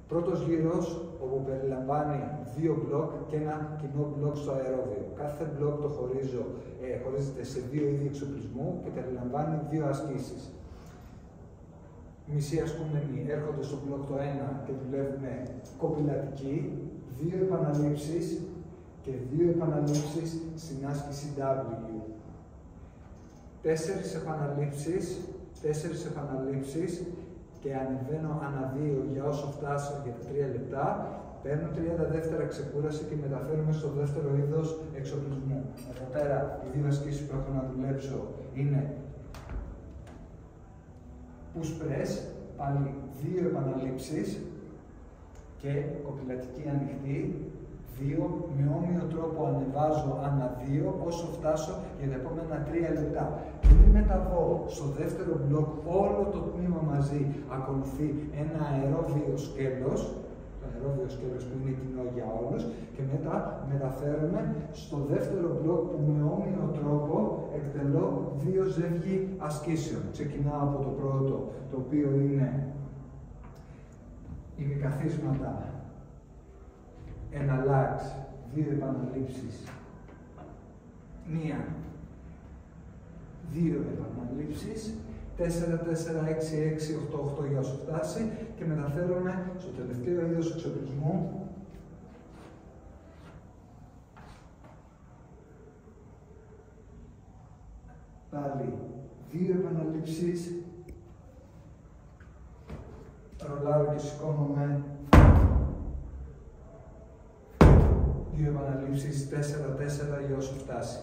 Πρώτος γύρος, όπου περιλαμβάνει 2 μπλοκ και ένα κοινό μπλοκ στο αερόβιο. Κάθε μπλοκ το χωρίζεται σε 2 είδη εξοπλισμού και περιλαμβάνει 2 ασκήσεις. Μισοί ασκούμενοι έρχονται στο μπλοκ το 1 και δουλεύουν κοπηλατική, 2 επαναλήψεις και 2 επαναλήψεις στην άσκηση W. 4 επαναλήψεις και ανεβαίνω ανά 2 για όσο φτάσω για τα 3 λεπτά, παίρνω 30 δεύτερα ξεκούραση και μεταφέρομαι στο δεύτερο είδος εξοπλισμού. Εδώ πέρα οι 2 ασκήσεις που έχω να δουλέψω είναι push press, πάλι 2 επαναλήψεις και κοπηλατική ανοιχτή, 2, με όμοιο τρόπο ανεβάζω ανά 2 όσο φτάσω για τα επόμενα 3 λεπτά. Πριν μεταβώ στο δεύτερο μπλοκ, όλο το τμήμα μαζί ακολουθεί ένα αερόβιο σκέλος, το αερόβιο σκέλος που είναι κοινό για όλους, και μετά μεταφέρομαι στο δεύτερο μπλοκ που με όμοιο τρόπο εκτελώ 2 ζεύγη ασκήσεων. Ξεκινάω από το πρώτο, το οποίο είναι ημικαθίσματα, ένα lax, 2 επαναλήψεις, 1, 2 επαναλήψεις, 4, 4, 6, 6, 8, 8 για όσο φτάσει και μεταφέρομαι στο τελευταίο είδος εξοπλισμού, πάλι 2 επαναλήψεις, ρολάρω και σηκώνομαι, 2 επαναλήψεις, 4, 4 για όσο φτάσει.